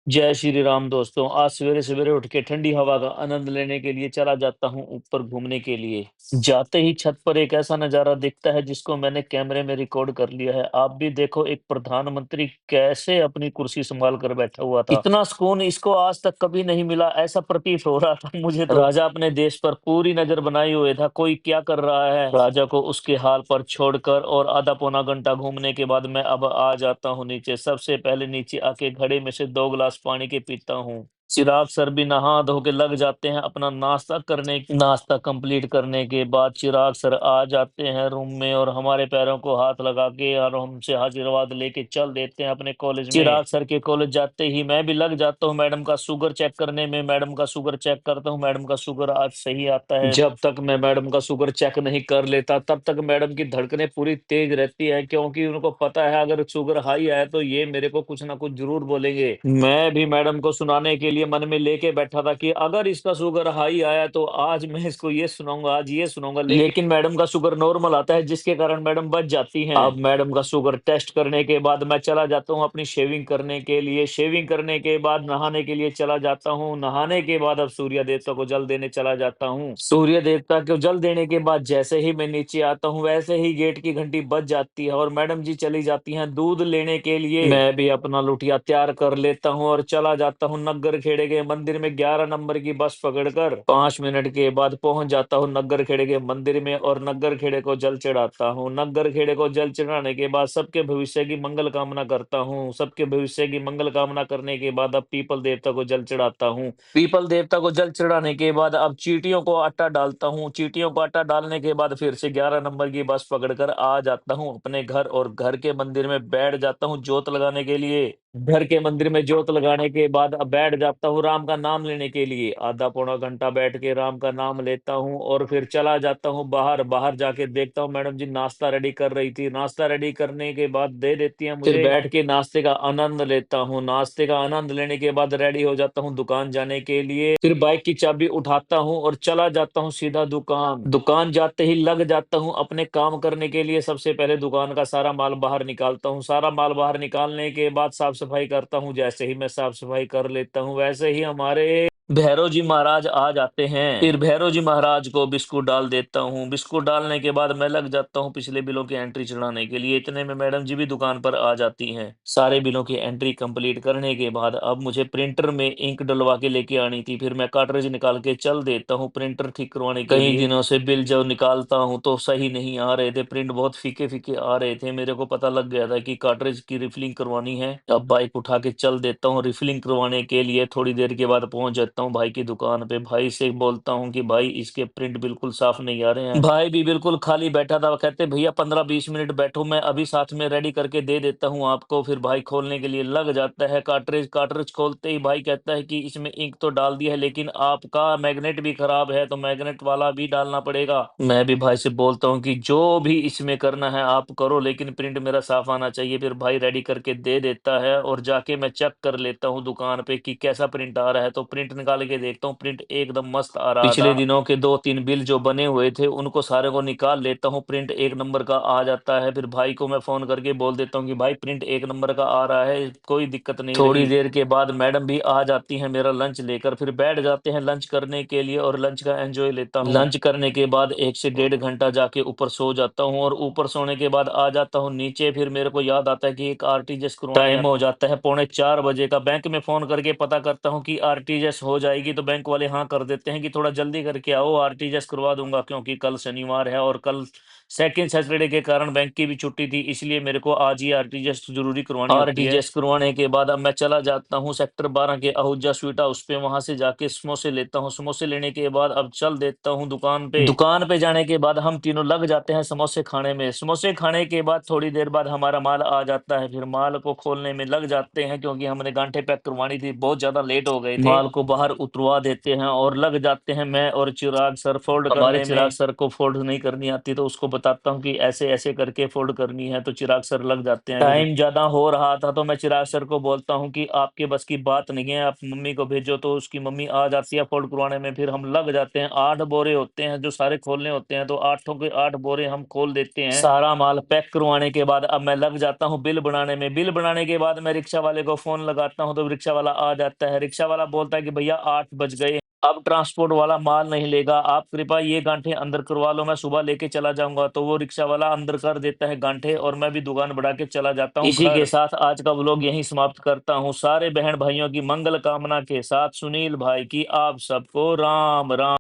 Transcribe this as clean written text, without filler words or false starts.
जय श्री राम दोस्तों। आज सवेरे-सवेरे उठ के ठंडी हवा का आनंद लेने के लिए चला जाता हूँ ऊपर घूमने के लिए। जाते ही छत पर एक ऐसा नज़ारा दिखता है जिसको मैंने कैमरे में रिकॉर्ड कर लिया है। आप भी देखो एक प्रधानमंत्री कैसे अपनी कुर्सी सँभाल कर बैठा हुआ था। इतना सुकून इसको आज तक कभी नहीं मिला, ऐसा प्रतीत हो रहा था मुझे तो। राजा अपने देश पर पूरी नज़र बनाए हुए था, कोई क्या कर रहा है। राजा को उसके हाल पर छोड़कर और आधा पौना घंटा घूमने के बाद मैं अब आ जाता हूँ नीचे। सबसे पहले नीचे आके घड़े में से 2 गिलास पानी के पीता हूँ। चिराग सर भी नहा धो के लग जाते हैं अपना नाश्ता कंप्लीट करने के बाद चिराग सर आ जाते हैं रूम में और हमारे पैरों को हाथ लगा के और हमसे आशीर्वाद लेके चल देते हैं अपने कॉलेज में। चिराग सर के कॉलेज जाते ही मैं भी लग जाता हूँ मैडम का शुगर चेक करने में। मैडम का शुगर चेक करता हूँ, मैडम का शुगर आज सही आता है। जब तक मैं मैडम का शुगर चेक नहीं कर लेता तब तक मैडम की धड़कनें पूरी तेज रहती है, क्योंकि उनको पता है अगर शुगर हाई आया तो ये मेरे को कुछ ना कुछ जरूर बोलेंगे। मैं भी मैडम को सुनाने के लिए मन में लेके बैठा था कि अगर इसका शुगर हाई आया तो आज मैं इसको ये सुनाऊंगा, आज ये सुनाऊंगा। लेकिन मैडम का शुगर नॉर्मल आता है जिसके कारण मैडम बच जाती हैं। अब मैडम का शुगर टेस्ट करने के बाद मैं चला जाता हूँ अपनी शेविंग करने के लिए। शेविंग करने के बाद नहाने के लिए चला जाता हूँ। नहाने के बाद अब सूर्य देवता को जल देने चला जाता हूँ। सूर्य देवता को जल देने के बाद जैसे ही मैं नीचे आता हूँ वैसे ही गेट की घंटी बज जाती है और मैडम जी चली जाती हैं दूध लेने के लिए। मैं भी अपना लुटिया तैयार कर लेता हूँ और चला जाता हूँ नग्गर खेड़े के मंदिर में 11 नंबर की बस पकड़कर। 5 मिनट के बाद पहुंच जाता हूँ नग्गर खेड़े के मंदिर में और नग्गर खेड़े को जल चढ़ाता हूँ। नग्गर खेड़े को जल चढ़ाने के बाद सबके भविष्य की मंगल कामना करता हूँ। सबके भविष्य की मंगल कामना करने के बाद अब पीपल देवता को जल चढ़ाता हूँ। पीपल देवता को जल चढ़ाने के बाद अब चींटियों को आटा डालता हूँ। चींटियों को आटा डालने के बाद फिर से 11 नंबर की बस पकड़कर आ जाता हूँ अपने घर और घर के मंदिर में बैठ जाता हूँ जोत लगाने के लिए। घर के मंदिर में जोत लगाने के बाद अब बैठ जाता हूँ राम का नाम लेने के लिए। आधा पौना घंटा बैठ के राम का नाम लेता हूँ और फिर चला जाता हूँ बाहर। बाहर जाके देखता हूँ मैडम जी नाश्ता रेडी कर रही थी। नाश्ता रेडी करने के बाद दे देती है मुझे। फिर बैठ के नाश्ते का आनंद लेता हूँ। नाश्ते का आनंद लेने के बाद रेडी हो जाता हूँ दुकान जाने के लिए। फिर बाइक की चाबी उठाता हूँ और चला जाता हूँ सीधा दुकान। दुकान जाते ही लग जाता हूँ अपने काम करने के लिए। सबसे पहले दुकान का सारा माल बाहर निकालता हूँ। सारा माल बाहर निकालने के बाद साफ सफाई करता हूँ। जैसे ही मैं साफ सफाई कर लेता हूँ वैसे ही हमारे भैरव जी महाराज आ जाते हैं। फिर भैरव जी महाराज को बिस्कुट डाल देता हूँ। बिस्कुट डालने के बाद मैं लग जाता हूँ पिछले बिलों की एंट्री चढ़ाने के लिए। इतने में मैडम जी भी दुकान पर आ जाती हैं। सारे बिलों की एंट्री कंप्लीट करने के बाद अब मुझे प्रिंटर में इंक डलवा के लेके आनी थी। फिर मैं कार्ट्रिज निकाल के चल देता हूँ प्रिंटर ठीक करवाने के लिए। कई दिनों से बिल जब निकालता हूँ तो सही नहीं आ रहे थे, प्रिंट बहुत फीके फीके आ रहे थे। मेरे को पता लग गया था कि कार्ट्रिज की रिफिलिंग करवानी है। अब बाइक उठा के चल देता हूँ रिफिलिंग करवाने के लिए। थोड़ी देर के बाद पहुंच जाता हूँ भाई की दुकान पे। भाई से बोलता हूँ कि भाई इसके प्रिंट बिल्कुल साफ नहीं आ रहे हैं। भाई भी बिल्कुल खाली बैठा था। वो कहते भैया 15-20 मिनट बैठो, मैं अभी साथ में रेडी करके दे देता हूँ आपको। फिर भाई खोलने के लिए लग जाता है कार्ट्रिज। कार्ट्रिज खोलते ही भाई कहता है कि इसमें इंक तो डाल दी है लेकिन आपका मैग्नेट भी खराब है तो मैग्नेट वाला भी डालना पड़ेगा। मैं भी भाई से बोलता हूँ कि जो भी इसमें करना है आप करो लेकिन प्रिंट मेरा साफ आना चाहिए। फिर भाई रेडी करके दे देता है और जाके मैं चेक कर लेता हूँ दुकान पे कि कैसा प्रिंट आ रहा है। तो प्रिंट निकाल के देखता हूँ, प्रिंट एकदम मस्त आ रहा था। पिछले दिनों के 2-3 बिल जो बने हुए थे उनको सारे को निकाल लेता हूँ, प्रिंट 1 नंबर का आ जाता है। फिर भाई को मैं फोन करके बोल देता हूँ कि भाई प्रिंट 1 नंबर का आ रहा है, कोई दिक्कत नहीं। थोड़ी देर के बाद मैडम भी आ जाती है मेरा लंच लेकर। फिर बैठ जाते हैं लंच करने के लिए और लंच का एंजॉय लेता हूँ। लंच करने के बाद 1 से 1.5 घंटा जाके ऊपर सो जाता हूँ और ऊपर सोने के बाद आ जाता हूँ नीचे। फिर मेरे को याद आता है कि एक आरटीजीएस टाइम हो जाता है 3:45 बजे का। बैंक में फोन करके पता करता हूँ कि आरटीजीएस हो जाएगी तो बैंक वाले हाँ कर देते हैं कि थोड़ा जल्दी करके आओ, आरटीजीएस करवा दूंगा, क्योंकि कल शनिवार है और कल सेकंड सैटरडे के कारण बैंक की भी छुट्टी थी, इसलिए मेरे को आज ही आरटीजीएस जरूरी करवानी होती है। आरटीजीएस करवाने के बाद अब मैं चला जाता हूँ सेक्टर 12 के आहूजा स्वीट हाउस पे। वहां से जाके समोसे लेता हूँ। समोसे लेने के बाद अब चल देता हूँ दुकान पे। दुकान पे जाने के बाद हम तीनों लग जाते हैं समोसे खाने में। समोसे खाने के बाद थोड़ी देर बाद हमारा माल आ जाता है। फिर माल को खोलने में लग जाते हैं क्योंकि हमने गांठे पैक करवानी थी, बहुत ज्यादा लेट हो गए थे। माल को बाहर उतरवा देते हैं और लग जाते हैं मैं और चिराग सर फोल्ड करने में। हमारे चिराग सर को फोल्ड नहीं करनी आती तो उसको बताता हूँ कि ऐसे-ऐसे करके फ़ोल्ड करनी है, तो चिराग सर लग जाते हैं। टाइम ज़्यादा हो रहा था तो मैं चिराग सर को बोलता हूँ कि आपके बस की बात नहीं है, आप मम्मी को भेजो, तो उसकी मम्मी आ जाती है फ़ोल्ड करवाने में, फिर हम लग जाते हैं। 8 बोरे होते हैं जो सारे खोलने होते हैं, तो आठों के 8 बोरे हम खोल देते हैं। सारा माल पैक करवाने के बाद अब मैं लग जाता हूँ बिल बनाने में। बिल बनाने के बाद मैं रिक्शा वाले को फ़ोन लगाता हूँ, तो रिक्शा वाला आ जाता है। रिक्शा वाला बोलता है कि भैया 8 बज गए, अब ट्रांसपोर्ट वाला माल नहीं लेगा, आप कृपया ये गांठें अंदर करवा लो, मैं सुबह लेके चला जाऊँगा। तो वो रिक्शा वाला अंदर कर देता है गांठें और मैं भी दुकान बढ़ा के चला जाता हूँ घर। इसी के साथ आज का व्लॉग यहीं समाप्त करता हूँ। सारे बहन भाइयों की मंगल कामना के साथ सुनील भाई की आप सबको राम राम।